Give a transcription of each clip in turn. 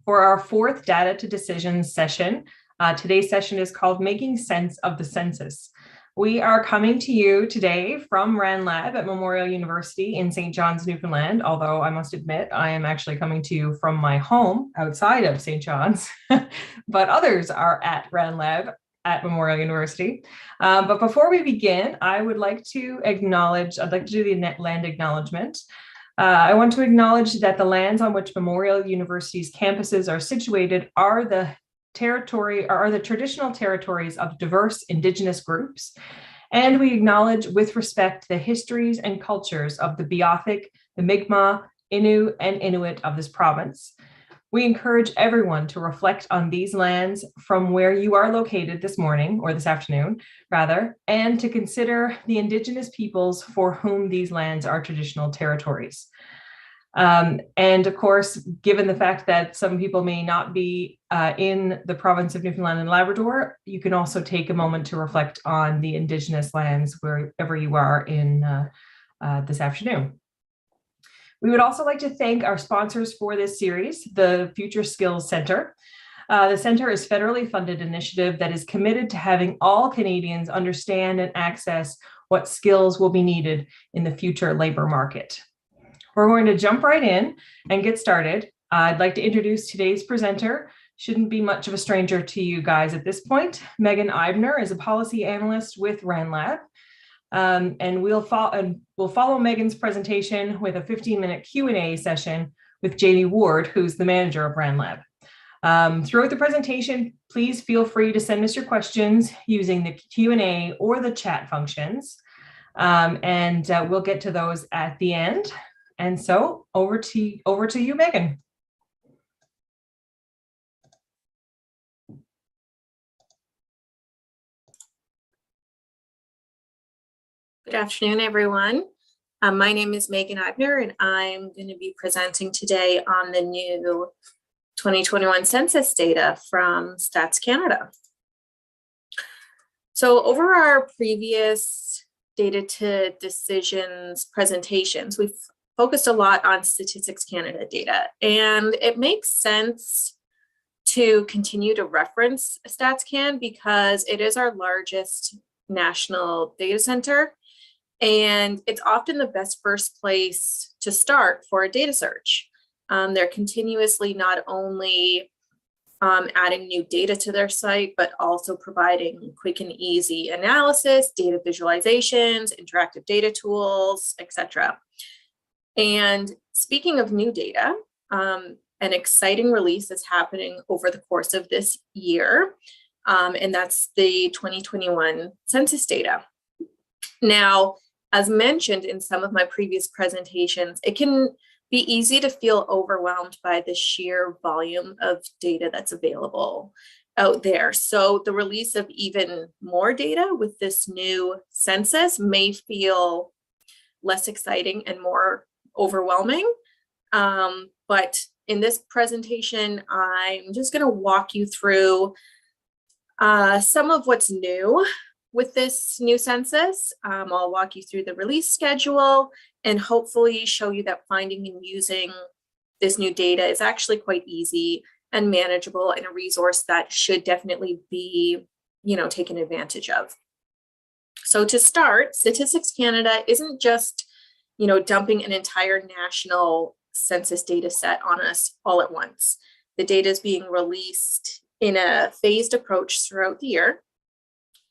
for our fourth Data to Decisions session. Today's session is called Making Sense of the Census. We are coming to you today from RANLab at Memorial University in St. John's, Newfoundland, although I must admit I am actually coming to you from my home outside of St. John's, but others are at RANLab at Memorial University. But before we begin, I would like to acknowledge, I'd like to do the land acknowledgement. I want to acknowledge that the lands on which Memorial University's campuses are situated are the traditional territories of diverse Indigenous groups. And we acknowledge with respect the histories and cultures of the Beothuk, the Mi'kmaq, Innu, and Inuit of this province. We encourage everyone to reflect on these lands from where you are located this morning, or this afternoon, rather, and to consider the Indigenous peoples for whom these lands are traditional territories. And of course, given the fact that some people may not be in the province of Newfoundland and Labrador, you can also take a moment to reflect on the Indigenous lands wherever you are in this afternoon. We would also like to thank our sponsors for this series, the Future Skills Centre. The Centre is a federally funded initiative that is committed to having all Canadians understand and access what skills will be needed in the future labour market. We're going to jump right in and get started. I'd like to introduce today's presenter. Shouldn't be much of a stranger to you guys at this point. Megan Eibner is a policy analyst with RANLab. And we'll follow Megan's presentation with a 15-minute Q&A session with Jamie Ward, who's the manager of RANLab. Throughout the presentation, please feel free to send us your questions using the Q&A or the chat functions. And we'll get to those at the end. And so over to you, Megan. Good afternoon, everyone. My name is Megan Eibner, and I'm going to be presenting today on the new 2021 census data from Stats Canada. So over our previous data to decisions presentations, we've focused a lot on Statistics Canada data, and it makes sense to continue to reference StatsCan because it is our largest national data center, and it's often the best first place to start for a data search. They're continuously not only adding new data to their site, but also providing quick and easy analysis, data visualizations, interactive data tools, etc. And speaking of new data, an exciting release is happening over the course of this year, and that's the 2021 census data. Now, as mentioned in some of my previous presentations, it can be easy to feel overwhelmed by the sheer volume of data that's available out there. So the release of even more data with this new census may feel less exciting and more overwhelming. But in this presentation, I'm just going to walk you through some of what's new with this new census. I'll walk you through the release schedule and hopefully show you that finding and using this new data is actually quite easy and manageable and a resource that should definitely be, taken advantage of. So to start, Statistics Canada isn't just dumping an entire national census data set on us all at once. The data is being released in a phased approach throughout the year.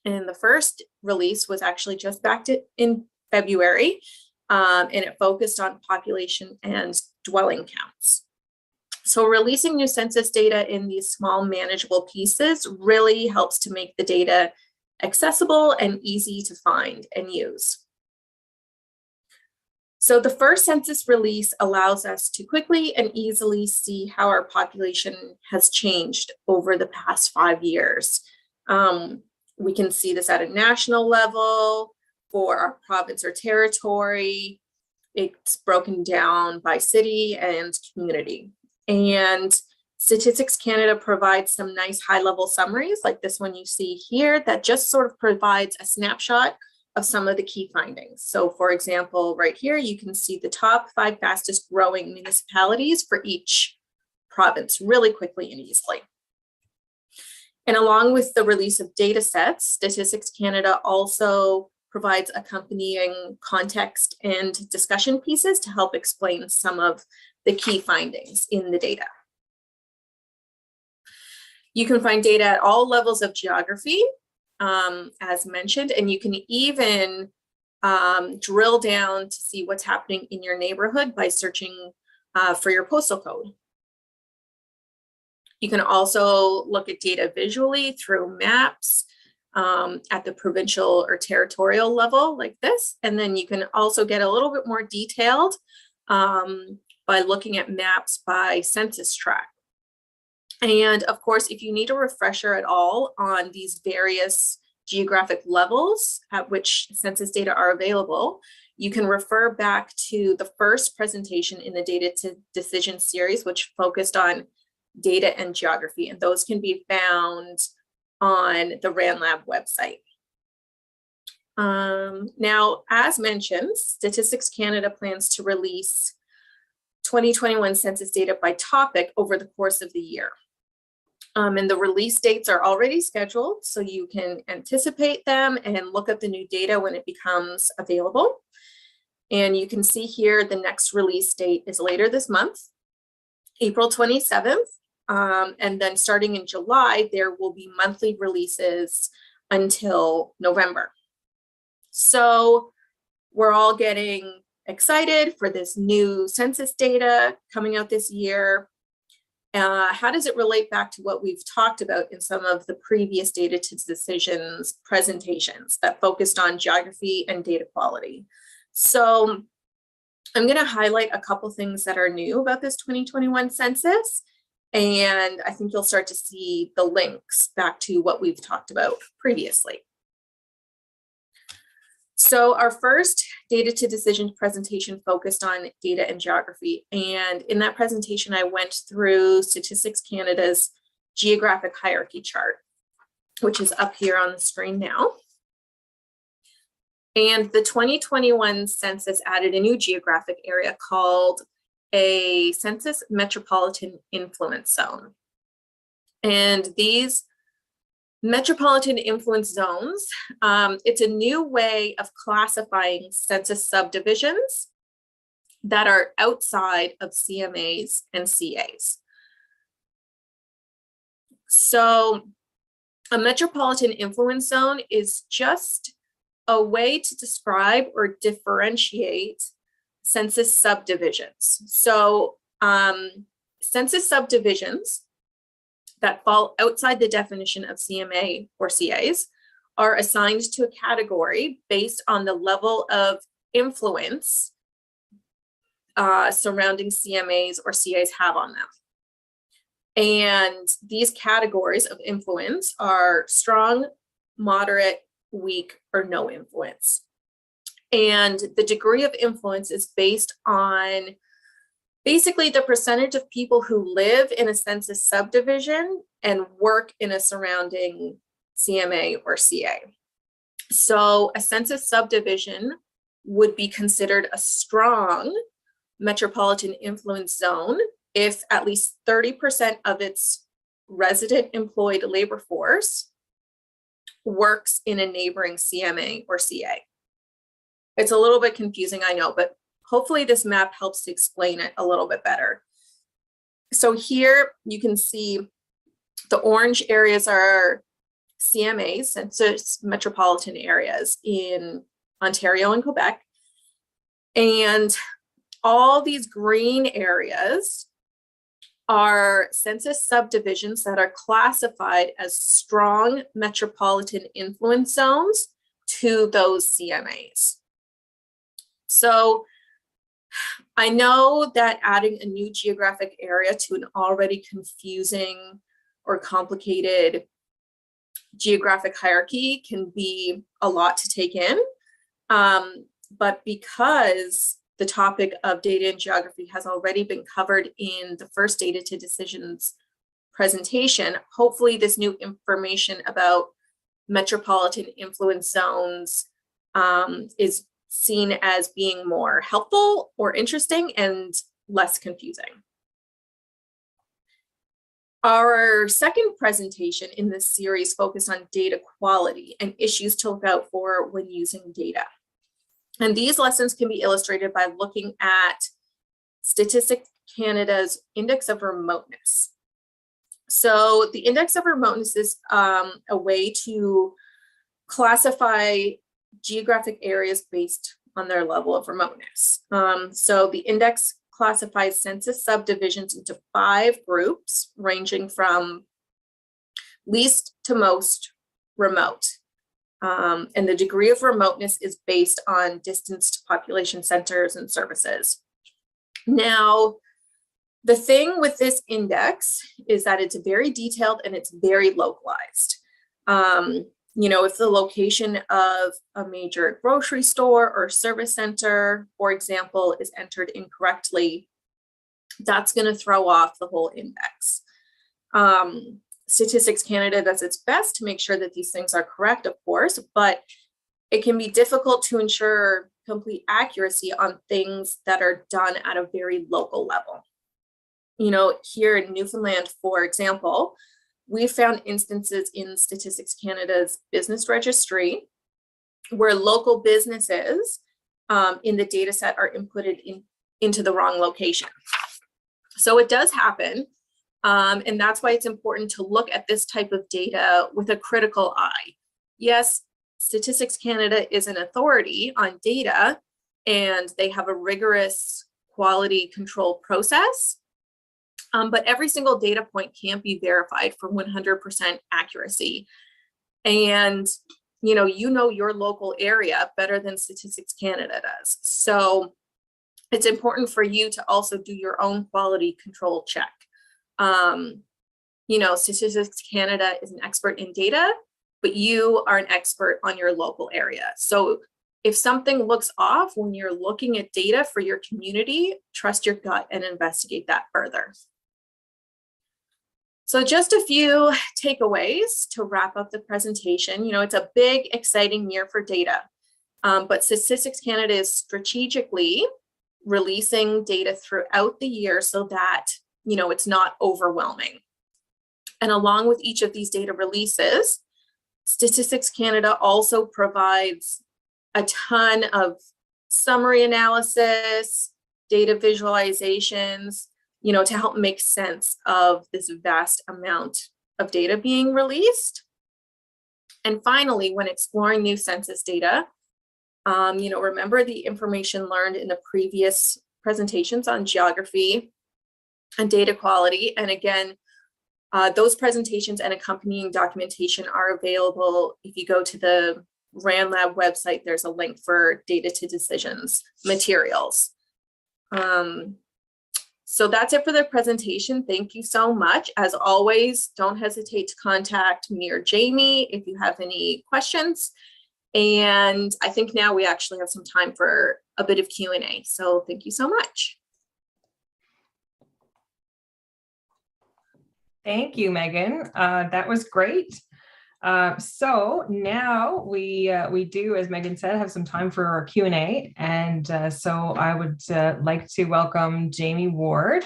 And the first release was actually just back in February, and it focused on population and dwelling counts. So releasing new census data in these small manageable pieces really helps to make the data accessible and easy to find and use. So the first census release allows us to quickly and easily see how our population has changed over the past 5 years. We can see this at a national level for our province or territory. It's broken down by city and community. And Statistics Canada provides some nice high-level summaries like this one you see here that just sort of provides a snapshot of some of the key findings. So for example, right here, you can see the top 5 fastest growing municipalities for each province really quickly and easily. And along with the release of data sets, Statistics Canada also provides accompanying context and discussion pieces to help explain some of the key findings in the data. You can find data at all levels of geography, as mentioned, and you can even drill down to see what's happening in your neighborhood by searching for your postal code. You can also look at data visually through maps at the provincial or territorial level like this. And then you can also get a little bit more detailed by looking at maps by census tract. And of course, if you need a refresher at all on these various geographic levels at which census data are available, you can refer back to the first presentation in the Data to Decision series, which focused on data and geography, and those can be found on the RANLab website. Now, as mentioned, Statistics Canada plans to release 2021 census data by topic over the course of the year. And the release dates are already scheduled, so you can anticipate them and look at the new data when it becomes available. And you can see here the next release date is later this month, April 27th. And then starting in July, there will be monthly releases until November. So we're all getting excited for this new census data coming out this year. How does it relate back to what we've talked about in some of the previous Data to Decisions presentations that focused on geography and data quality? So I'm going to highlight a couple things that are new about this 2021 census, and I think you'll start to see the links back to what we've talked about previously. So our first Data to Decision presentation focused on data and geography. And in that presentation, I went through Statistics Canada's geographic hierarchy chart, which is up here on the screen now. And the 2021 census added a new geographic area called a Census Metropolitan Influence Zone. And these Metropolitan Influence Zones, it's a new way of classifying census subdivisions that are outside of CMAs and CAs. So a Metropolitan Influence Zone is just a way to describe or differentiate census subdivisions. So census subdivisions that fall outside the definition of CMA or CAs are assigned to a category based on the level of influence surrounding CMAs or CAs have on them. And these categories of influence are strong, moderate, weak, or no influence. And the degree of influence is based on basically the percentage of people who live in a census subdivision and work in a surrounding CMA or CA. So a census subdivision would be considered a strong metropolitan influence zone if at least 30% of its resident employed labor force works in a neighboring CMA or CA. It's a little bit confusing, I know, but hopefully this map helps to explain it a little bit better. So here you can see the orange areas are CMAs, census metropolitan areas in Ontario and Quebec. And all these green areas are census subdivisions that are classified as strong metropolitan influence zones to those CMAs. So I know that adding a new geographic area to an already confusing or complicated geographic hierarchy can be a lot to take in. But because the topic of data and geography has already been covered in the first Data to Decisions presentation, hopefully this new information about metropolitan influence zones is seen as being more helpful or interesting and less confusing. Our second presentation in this series focused on data quality and issues to look out for when using data. And these lessons can be illustrated by looking at Statistics Canada's Index of Remoteness. So the Index of Remoteness is a way to classify geographic areas based on their level of remoteness. So the index classifies census subdivisions into 5 groups, ranging from least to most remote. And the degree of remoteness is based on distance to population centers and services. Now, the thing with this index is that it's very detailed and it's very localized. If the location of a major grocery store or service center, for example, is entered incorrectly, that's going to throw off the whole index. Statistics Canada does its best to make sure that these things are correct, of course, but it can be difficult to ensure complete accuracy on things that are done at a very local level. Here in Newfoundland, for example, we found instances in Statistics Canada's business registry where local businesses in the data set are inputted into the wrong location. So it does happen. And that's why it's important to look at this type of data with a critical eye. Yes, Statistics Canada is an authority on data, and they have a rigorous quality control process. But every single data point can't be verified for 100% accuracy. And, you know your local area better than Statistics Canada does. So it's important for you to also do your own quality control check. Statistics Canada is an expert in data, but you are an expert on your local area. So if something looks off when you're looking at data for your community, trust your gut and investigate that further. So just a few takeaways to wrap up the presentation. It's a big, exciting year for data, but Statistics Canada is strategically releasing data throughout the year so that, it's not overwhelming. And along with each of these data releases, Statistics Canada also provides a ton of summary analysis, data visualizations, to help make sense of this vast amount of data being released. And finally, when exploring new census data, remember the information learned in the previous presentations on geography and data quality. And again, those presentations and accompanying documentation are available. If you go to the RANLab website, there's a link for data to decisions materials. So that's it for the presentation. Thank you so much. As always, don't hesitate to contact me or Jamie if you have any questions. And I think now we actually have some time for a bit of Q&A. So thank you so much. Thank you, Megan. That was great. So now we do, as Megan said, have some time for our Q&A. And so I would like to welcome Jamie Ward.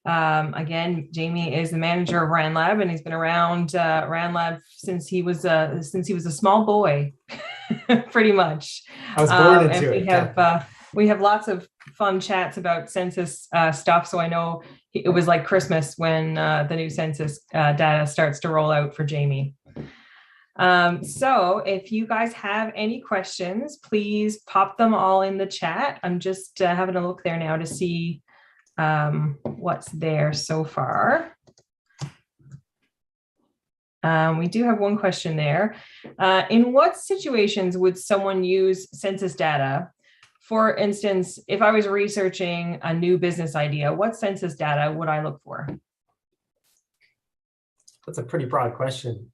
Again, Jamie is the manager of RANLab, and he's been around RANLab since he was a small boy, pretty much. I was born into it. We have lots of fun chats about census stuff. So I know it was like Christmas when the new census data starts to roll out for Jamie. So if you guys have any questions, please pop them all in the chat. I'm just having a look there now to see what's there so far. We do have one question there. In what situations would someone use census data? For instance, if I was researching a new business idea, what census data would I look for? That's a pretty broad question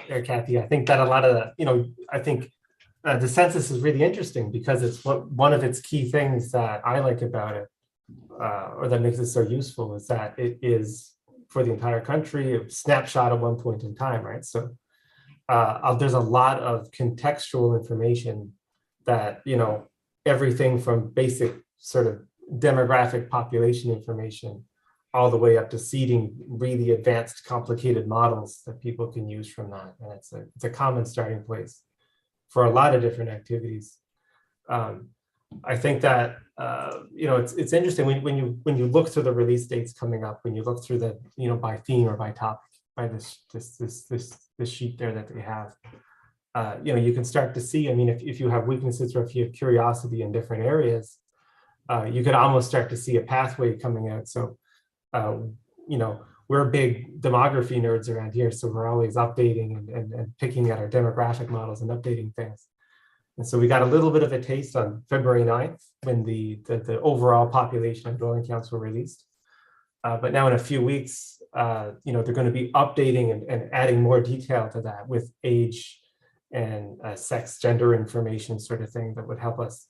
there, Kathy. I think that a lot of the census is really interesting because it's one of its key things that I like about it, or that makes it so useful, is that it is for the entire country, a snapshot at one point in time, right? So there's a lot of contextual information that, everything from basic sort of demographic population information all the way up to seeding really advanced, complicated models that people can use from that. And it's a common starting place for a lot of different activities. I think that it's interesting when you look through the release dates coming up, when you look through the by theme or by topic, by this sheet there that they have, you can start to see. I mean, if you have weaknesses or if you have curiosity in different areas, you could almost start to see a pathway coming out. So we're big demography nerds around here, so we're always updating and picking at our demographic models and updating things. And so we got a little bit of a taste on February 9th when the overall population and dwelling counts were released. But now in a few weeks, they're going to be updating and adding more detail to that with age and sex, gender information sort of thing that would help us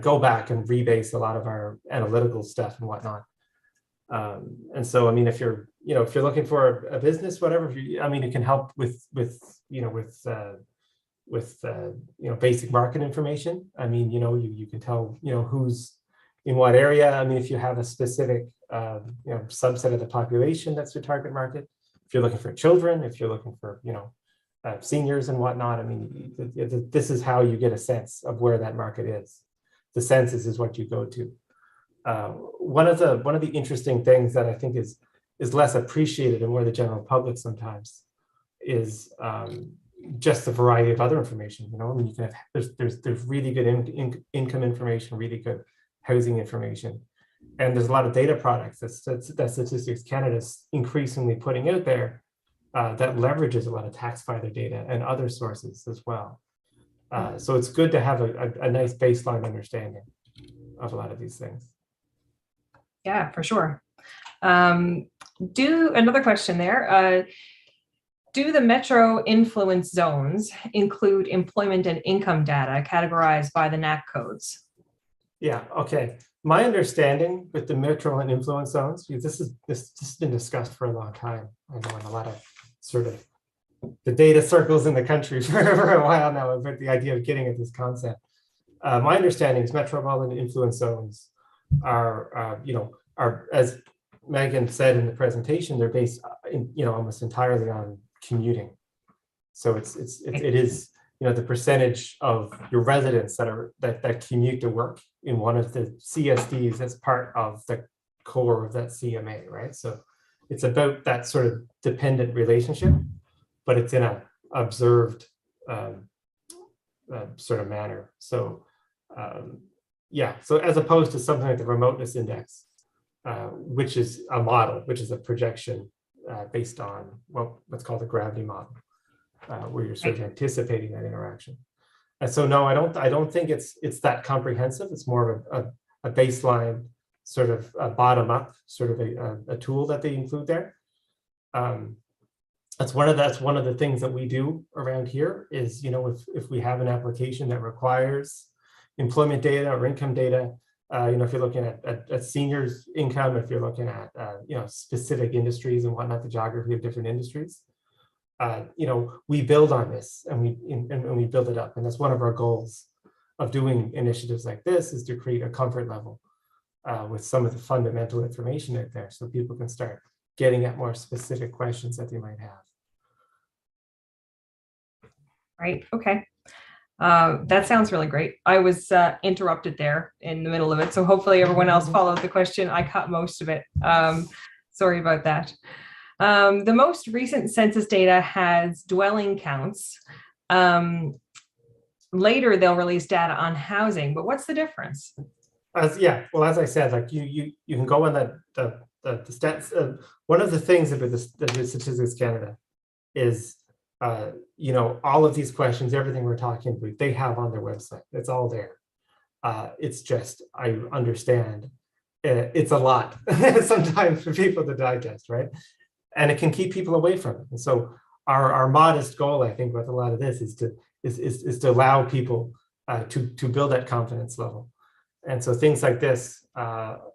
go back and rebase a lot of our analytical stuff and whatnot. And so, I mean, if you're looking for a business, whatever, it can help with basic market information. I mean, you can tell, who's in what area. I mean, if you have a specific, subset of the population, that's your target market. If you're looking for children, if you're looking for, seniors and whatnot, I mean, this is how you get a sense of where that market is. The census is what you go to. One of the interesting things that I think is less appreciated and more the general public sometimes is just the variety of other information. I mean, you can have there's really good income information, really good housing information, and there's a lot of data products that Statistics Canada is increasingly putting out there that leverages a lot of tax filer data and other sources as well. So it's good to have a nice baseline understanding of a lot of these things. Yeah, for sure. Another question there. Do the metro influence zones include employment and income data categorized by the NAC codes? Yeah, okay. My understanding with the metro and influence zones, this has been discussed for a long time. I know in a lot of sort of the data circles in the country for a while now about the idea of getting at this concept. My understanding is metropolitan influence zones are as Megan said in the presentation, they're based almost entirely on commuting. So it is the percentage of your residents that commute to work in one of the CSDs as part of the core of that CMA, right? So it's about that sort of dependent relationship, but it's in an observed sort of manner. So so as opposed to something like the Remoteness Index, which is a model, which is a projection based on what's called a gravity model, where you're sort of anticipating that interaction. And so no, I don't think it's that comprehensive. It's more of a baseline sort of a bottom up sort of a tool that they include there. That's one of the things that we do around here is, if we have an application that requires employment data or income data, if you're looking at seniors income, if you're looking at specific industries and whatnot, the geography of different industries, we build on this and we build it up. And that's one of our goals of doing initiatives like this, is to create a comfort level with some of the fundamental information out there, so people can start getting at more specific questions that they might have. Right. Okay. That sounds really great. I was interrupted there in the middle of it, so hopefully everyone else followed the question. I caught most of it. Sorry about that. The most recent census data has dwelling counts. Later, they'll release data on housing, but what's the difference? As I said, like you can go on the stats. One of the things about the Statistics Canada is all of these questions, everything we're talking about, they have on their website. It's all there. It's just, I understand it's a lot sometimes for people to digest, right? And it can keep people away from it. And so our modest goal, I think, with a lot of this is to allow people to build that confidence level. And so things like this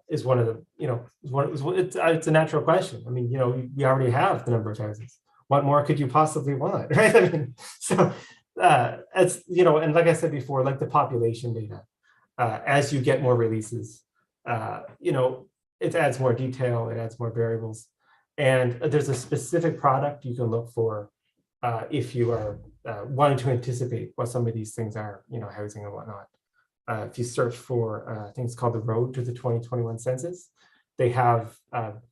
is one of the, it's a natural question. I mean, we already have the number of houses. What more could you possibly want, right? I mean, so it's, and like I said before, like the population data, as you get more releases, it adds more detail, it adds more variables. And there's a specific product you can look for if you are wanting to anticipate what some of these things are, housing and whatnot. If you search for, I think it's called The Road to the 2021 Census, they have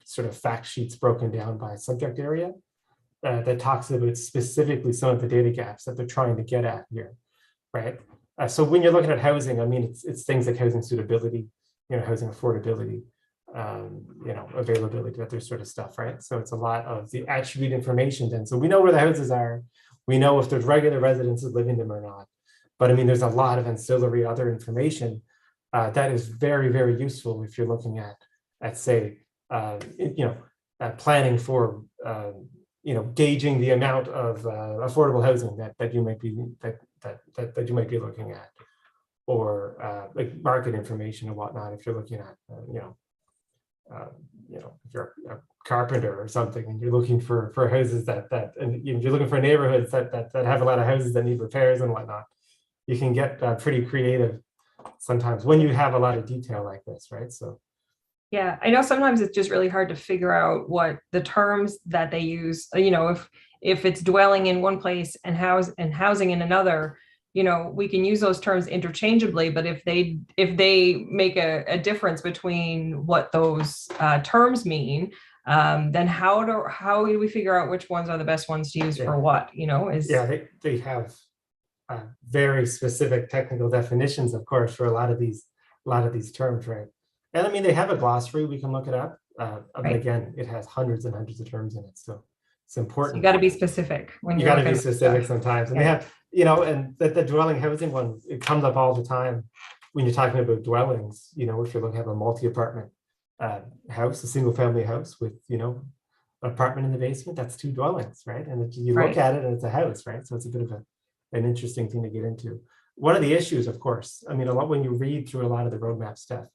sort of fact sheets broken down by subject area that talks about specifically some of the data gaps that they're trying to get at here, right? So when you're looking at housing, I mean, it's things like housing suitability, housing affordability, availability, that sort of stuff, right? So it's a lot of the attribute information then. So we know where the houses are. We know if there's regular residents living them or not. But I mean, there's a lot of ancillary other information that is very, very useful if you're looking at say, planning for, gauging the amount of affordable housing that you might be that you might be looking at, or like market information and whatnot. If you're looking at, if you're a carpenter or something, and you're looking for houses and you're looking for neighborhoods that have a lot of houses that need repairs and whatnot, you can get pretty creative sometimes when you have a lot of detail like this, right? So. Yeah, I know sometimes it's just really hard to figure out what the terms that they use, if it's dwelling in one place and housing in another, we can use those terms interchangeably, but if they make a difference between what those terms mean, then how do we figure out which ones are the best ones to use for what, they have very specific technical definitions, of course, for a lot of these terms, right? And I mean, they have a glossary, we can look it up. But again, it has hundreds and hundreds of terms in it. So it's important. So you got to be specific when you got to be specific sometimes. And they have, and the dwelling housing one, it comes up all the time when you're talking about dwellings, if you're looking at a multi-apartment house, a single family house with, apartment in the basement, that's 2 dwellings, right? And you look at it and it's a house, right? So it's a bit of an interesting thing to get into. One of the issues, of course, I mean, a lot when you read through a lot of the roadmap stuff,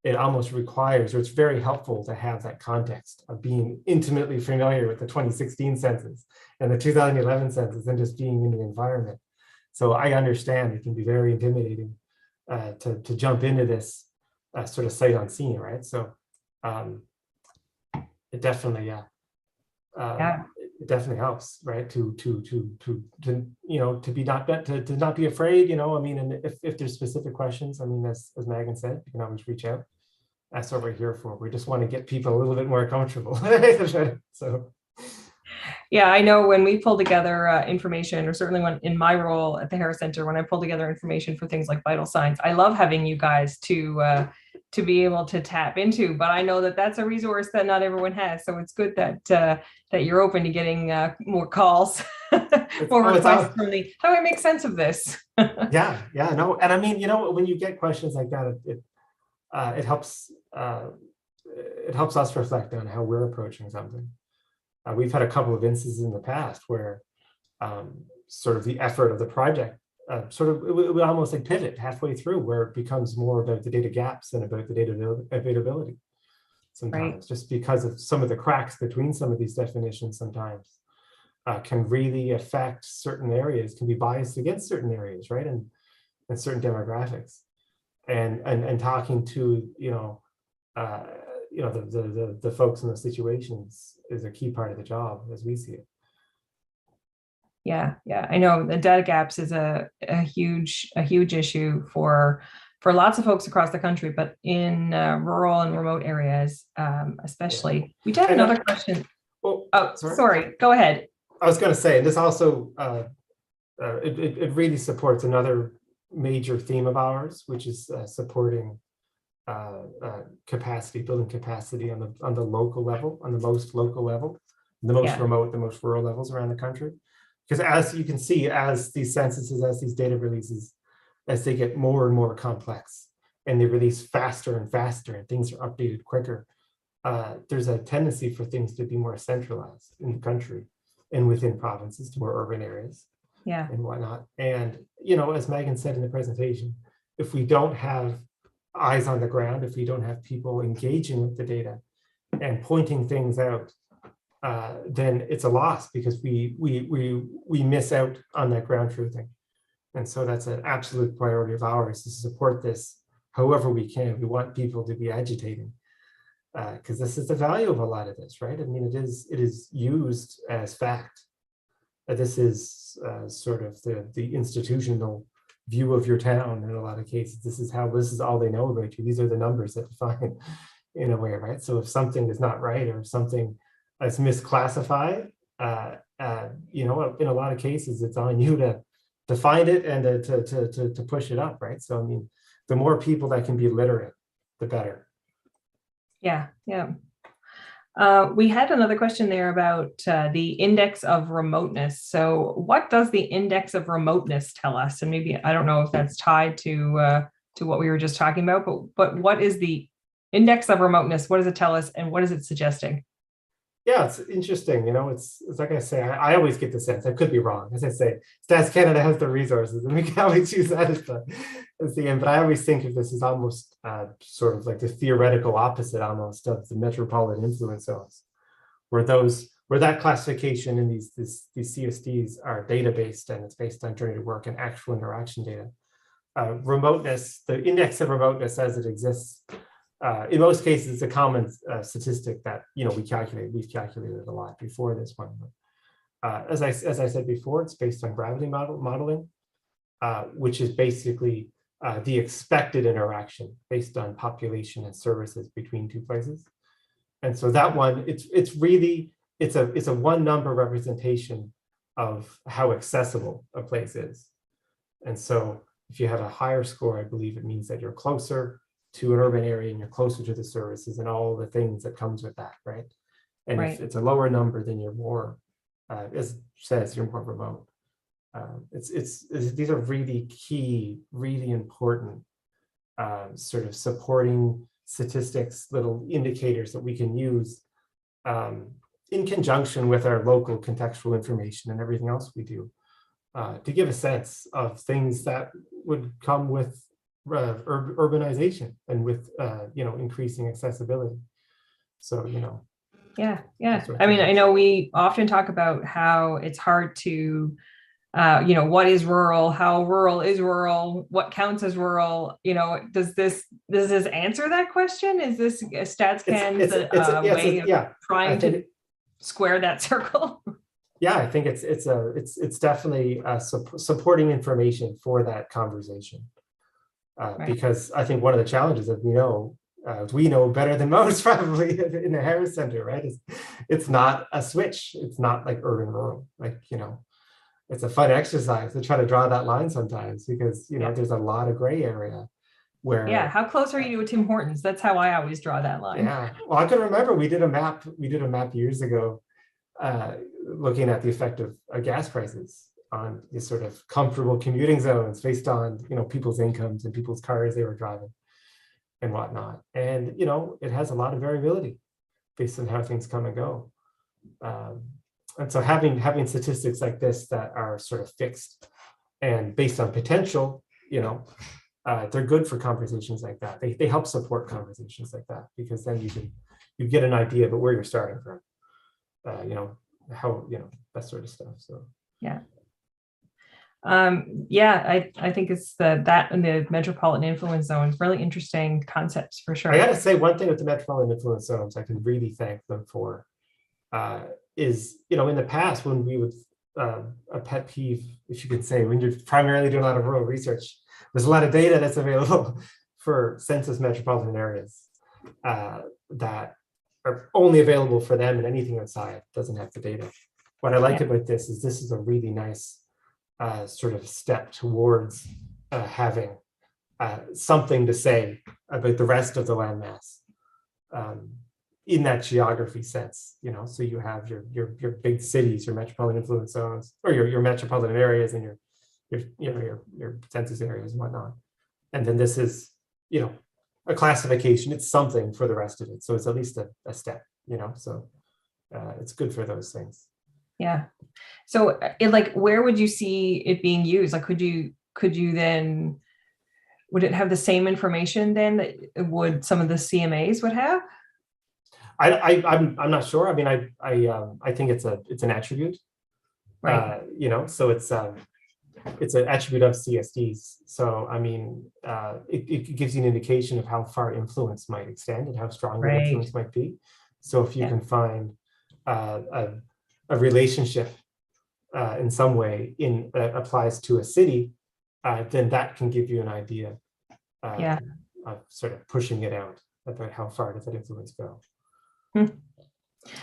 it almost requires, or it's very helpful to have that context of being intimately familiar with the 2016 census and the 2011 census and just being in the environment. So I understand it can be very intimidating to jump into this sort of sight unseen, right? So it definitely, it definitely helps, right? To not be afraid, I mean, and if there's specific questions, I mean, as Megan said, you can always reach out. That's what we're here for. We just want to get people a little bit more comfortable. So. Yeah, I know when we pull together information, or certainly when in my role at the Harris Center, when I pull together information for things like vital signs, I love having you guys to be able to tap into. But I know that that's a resource that not everyone has. So it's good that you're open to getting more calls, more requests from the, how do I make sense of this? No, and I mean, when you get questions like that, it helps us reflect on how we're approaching something. We've had a couple of instances in the past where sort of the effort of the project it would almost like pivot halfway through, where it becomes more about the data gaps than about the data availability sometimes, just because of some of the cracks between some of these definitions sometimes can really affect certain areas, can be biased against certain areas, right? And certain demographics. And talking to, the folks in those situations is a key part of the job as we see it. Yeah, I know the data gaps is a huge issue for lots of folks across the country, but in rural and remote areas, especially. We did have another question. Sorry, go ahead. I was going to say, this also it really supports another major theme of ours, which is supporting capacity, building capacity on the local level, on the most local level, the most remote, the most rural levels around the country. Because as you can see, as these censuses, as these data releases, as they get more and more complex and they release faster and faster and things are updated quicker, there's a tendency for things to be more centralized in the country and within provinces to more urban areas and whatnot. And, as Megan said in the presentation, if we don't have eyes on the ground, if we don't have people engaging with the data and pointing things out, then it's a loss, because we miss out on that ground truthing. And so that's an absolute priority of ours, to support this however we can. We want people to be agitating because this is the value of a lot of this, right? I mean, it is used as fact. This is sort of the institutional view of your town in a lot of cases. This is all they know about you. These are the numbers that define in a way, right? So if something is not right or something is misclassified, you know, in a lot of cases, it's on you to find it and to push it up, right? So I mean, the more people that can be literate, the better. Yeah, yeah. We had another question there about the index of remoteness. So what does the index of remoteness tell us? And maybe, I don't know if that's tied to what we were just talking about, but what is the index of remoteness? What does it tell us and what is it suggesting? Yeah, it's interesting. You know, it's like I say, I always get the sense, I could be wrong. As I say, Stats Canada has the resources and we can always use that as the end. But I always think of this as almost sort of like the theoretical opposite almost of the metropolitan influence zones, where that classification in these CSDs are data-based and it's based on journey to work and actual interaction data. Remoteness, the index of remoteness as it exists, in most cases, it's a common statistic that we've calculated a lot before this one. As I said before, it's based on gravity modeling, which is basically the expected interaction based on population and services between two places. And so that one, it's a one number representation of how accessible a place is. And so if you have a higher score, I believe it means that you're closer to an urban area and you're closer to the services and all the things that comes with that, right? And if it's a lower number, then you're more, as it says, you're more remote. These are really key, really important sort of supporting statistics, little indicators that we can use in conjunction with our local contextual information and everything else we do to give a sense of things that would come with urbanization and with increasing accessibility. So yeah. I mean, I know we often talk about how it's hard to what is rural, how rural is rural, what counts as rural. Does this answer that question? Is this StatsCan's way of trying to square that circle? Yeah, I think it's definitely supporting information for that conversation. Because I think one of the challenges that we know better than most probably in the Harris Center, right? It's not a switch. It's not like urban rural. Like, it's a fun exercise to try to draw that line sometimes because, there's a lot of gray area where. Yeah. How close are you to Tim Hortons? That's how I always draw that line. Yeah. Well, I can remember we did a map years ago looking at the effect of gas prices on these sort of comfortable commuting zones based on people's incomes and people's cars they were driving and whatnot. And it has a lot of variability based on how things come and go. And so having statistics like this that are sort of fixed and based on potential, they're good for conversations like that. They help support conversations like that because then you get an idea of where you're starting from. How that sort of stuff. So yeah. I think it's that and the metropolitan influence zones, really interesting concepts for sure. I gotta say one thing with the metropolitan influence zones I can really thank them for is in the past when we would a pet peeve, if you could say, when you're primarily doing a lot of rural research, there's a lot of data that's available for census metropolitan areas that are only available for them, and anything outside doesn't have the data. What I like about this is a really nice sort of step towards having something to say about the rest of the landmass in that geography sense. So you have your big cities, your metropolitan influence zones, or your metropolitan areas, and your census areas and whatnot. And then this is a classification. It's something for the rest of it. So it's at least a step. So it's good for those things. Yeah. So where would you see it being used? Like, could you then, would it have the same information then that would some of the CMAs would have? I'm not sure. I mean, I think it's an attribute, right? So it's it's an attribute of CSDs. So, I mean, it gives you an indication of how far influence might extend and how strong that influence might be. So if you can find a relationship in some way that applies to a city, then that can give you an idea of sort of pushing it out about how far does that influence go.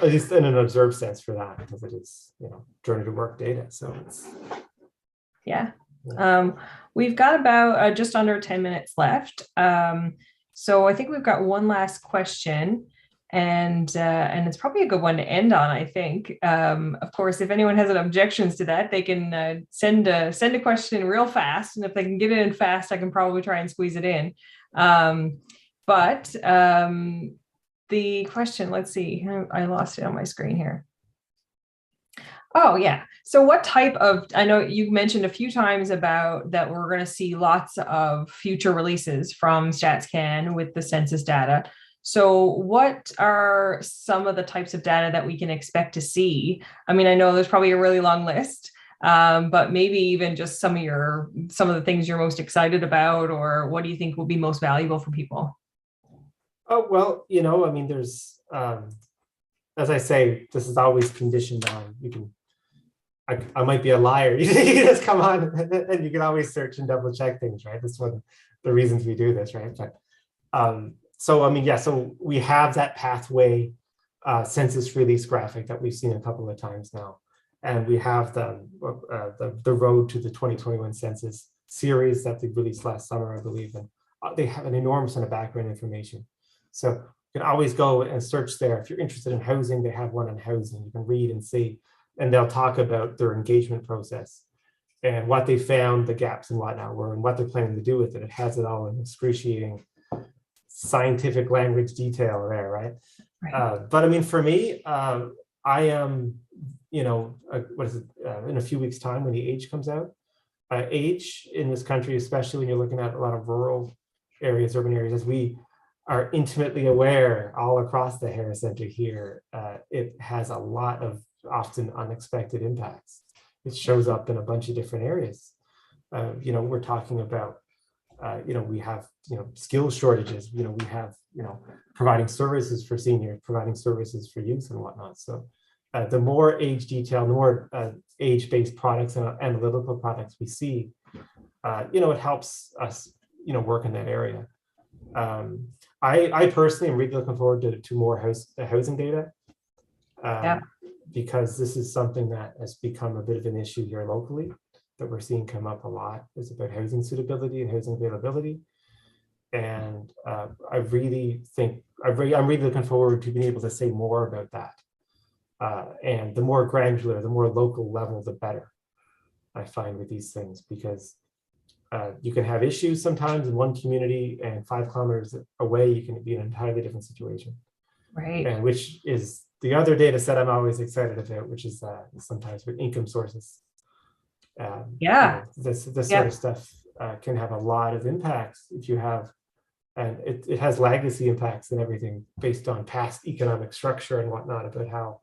At least in an observed sense for that, because it is, journey to work data. So it's we've got about just under 10 minutes left. So I think we've got one last question, and it's probably a good one to end on, I think. Of course, if anyone has any objections to that, they can send a question real fast, and if they can get it in fast, I can probably try and squeeze it in. But the question, let's see, I lost it on my screen here. Oh, yeah. So what type of, I know you mentioned a few times about that we're going to see lots of future releases from StatsCan with the census data. So what are some of the types of data that we can expect to see? I mean, I know there's probably a really long list, but maybe even just some of the things you're most excited about, or what do you think will be most valuable for people? Oh, well, I mean, there's, as I say, this is always conditioned on, I might be a liar. You can just come on and you can always search and double check things, right? That's one of the reasons we do this, right? But, so, I mean, so we have that pathway census release graphic that we've seen a couple of times now. And we have the road to the 2021 census series that they released last summer, I believe. And they have an enormous amount of background information. So you can always go and search there. If you're interested in housing, they have one on housing. You can read and see, and they'll talk about their engagement process and what they found, the gaps and whatnot were, and what they're planning to do with it. It has it all in excruciating scientific language detail there, right? But I mean, for me, I am, what is it, in a few weeks' time when the age comes out, age in this country, especially when you're looking at a lot of rural areas, urban areas, as we are intimately aware all across the Harris Center here, it has a lot of often unexpected impacts. It shows up in a bunch of different areas. We're talking about, we have, skill shortages, we have, providing services for seniors, providing services for youth and whatnot. So the more age detail, the more age-based products and analytical products we see, it helps us, work in that area. I personally am really looking forward to more housing data, because this is something that has become a bit of an issue here locally that we're seeing come up a lot. Is about housing suitability and housing availability. And I really think, I'm really looking forward to being able to say more about that. And the more granular, the more local level, the better, I find, with these things, because you can have issues sometimes in one community, and 5 kilometers away, you can be in an entirely different situation. Right. And which is the other data set I'm always excited about, which is sometimes with income sources. This sort of stuff can have a lot of impacts if you have, and it has legacy impacts and everything based on past economic structure and whatnot, about how,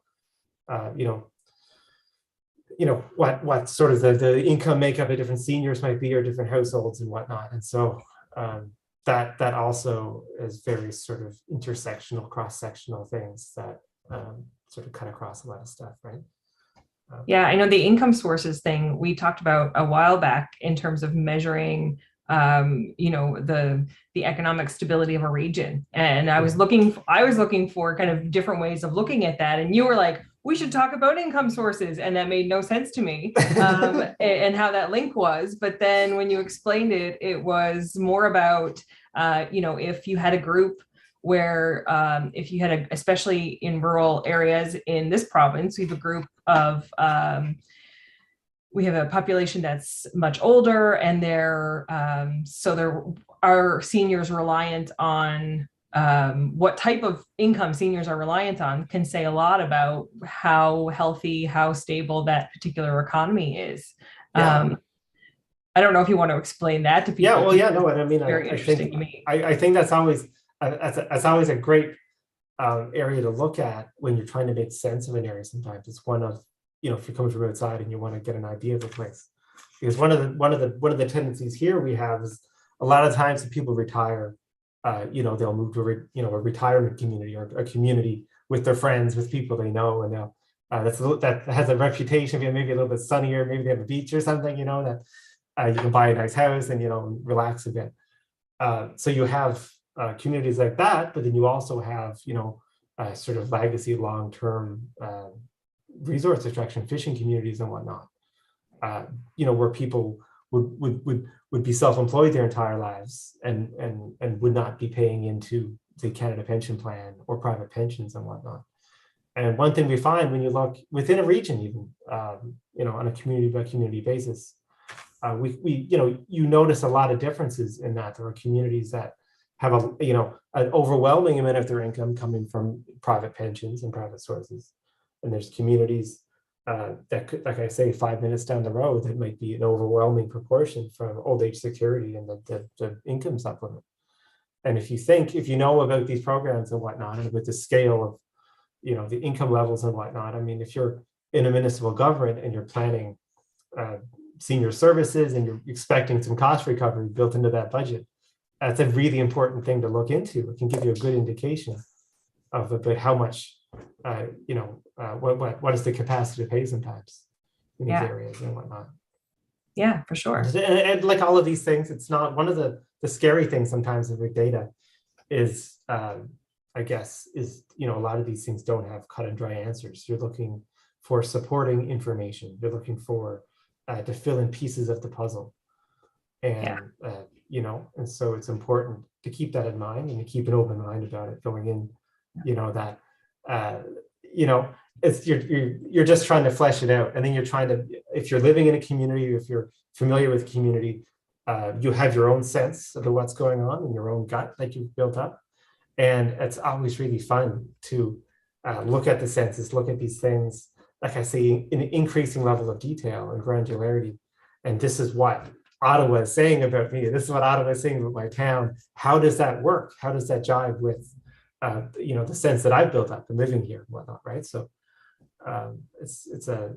what sort of the income makeup of different seniors might be, or different households and whatnot. And so that also is very sort of intersectional, cross-sectional things that sort of cut across a lot of stuff, right? Yeah, I know the income sources thing we talked about a while back in terms of measuring, the economic stability of a region. And I was looking for kind of different ways of looking at that. And you were like, we should talk about income sources. And that made no sense to me, and how that link was. But then when you explained it, it was more about, if you had a group where, if you had especially in rural areas in this province, we have a group of, we have a population that's much older, and are seniors reliant on, what type of income seniors are reliant on can say a lot about how healthy, how stable that particular economy is. I don't know if you want to explain that to people. Yeah, well, yeah, no, I mean, very interesting to me. I think that's always a great area to look at when you're trying to make sense of an area. Sometimes it's one of, if you're coming from outside and you want to get an idea of the place. Because one of the tendencies here we have is a lot of times when people retire, they'll move to a retirement community or a community with their friends, with people they know, and they'll that has a reputation of maybe a little bit sunnier, maybe they have a beach or something, that you can buy a nice house and relax a bit. So you have communities like that, but then you also have sort of legacy long-term resource extraction fishing communities and whatnot. Where people would be self-employed their entire lives and would not be paying into the Canada Pension Plan or private pensions and whatnot. And one thing we find when you look within a region, even on a community by community basis, you notice a lot of differences in that. There are communities that have an overwhelming amount of their income coming from private pensions and private sources, and there's communities that could, like I say, 5 minutes down the road, that might be an overwhelming proportion from old age security and the income supplement. And if you know about these programs and whatnot, and with the scale of the income levels and whatnot, I mean, if you're in a municipal government and you're planning senior services and you're expecting some cost recovery built into that budget, that's a really important thing to look into. It can give you a good indication of about how much what is the capacity to pay sometimes in these areas and whatnot. Yeah, for sure. And like all of these things, it's not one of the scary things sometimes with big data is I guess is a lot of these things don't have cut and dry answers. You're looking for supporting information. You're looking for to fill in pieces of the puzzle, and and so it's important to keep that in mind and to keep an open mind about it going in. That it's you're just trying to flesh it out, and then you're trying to, if you're living in a community, if you're familiar with community, you have your own sense of what's going on in your own gut that you've built up, and it's always really fun to look at the census, look at these things, like I say, in an increasing level of detail and granularity. And this is what Ottawa is saying about me. This is what Ottawa is saying about my town. How does that work? How does that jive with the sense that I've built up and living here and whatnot, right? So it's a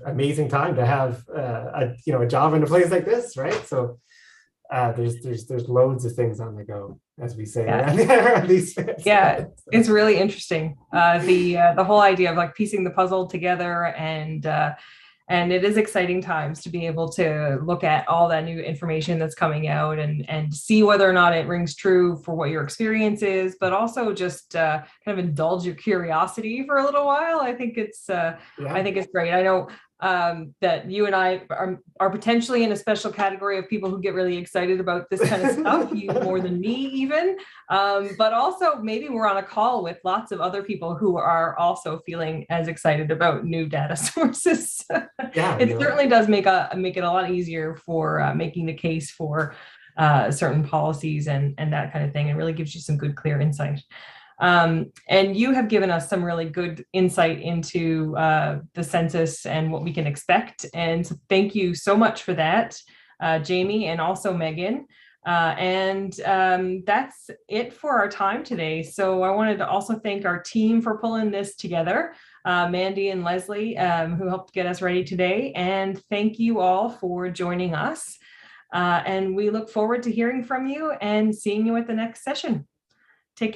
amazing time to have a job in a place like this, right? So there's loads of things on the go, as we say. Yeah, it's really interesting. The whole idea of like piecing the puzzle together, and it is exciting times to be able to look at all that new information that's coming out and see whether or not it rings true for what your experience is, but also just kind of indulge your curiosity for a little while. I think it's great. I know that you and I are potentially in a special category of people who get really excited about this kind of stuff, you more than me even, but also maybe we're on a call with lots of other people who are also feeling as excited about new data sources. It certainly does make it a lot easier for making the case for certain policies and that kind of thing. It really gives you some good, clear insight. And you have given us some really good insight into the census and what we can expect. And so thank you so much for that, Jamie, and also Megan. And that's it for our time today. So I wanted to also thank our team for pulling this together, Mandy and Leslie, who helped get us ready today. And thank you all for joining us. And we look forward to hearing from you and seeing you at the next session.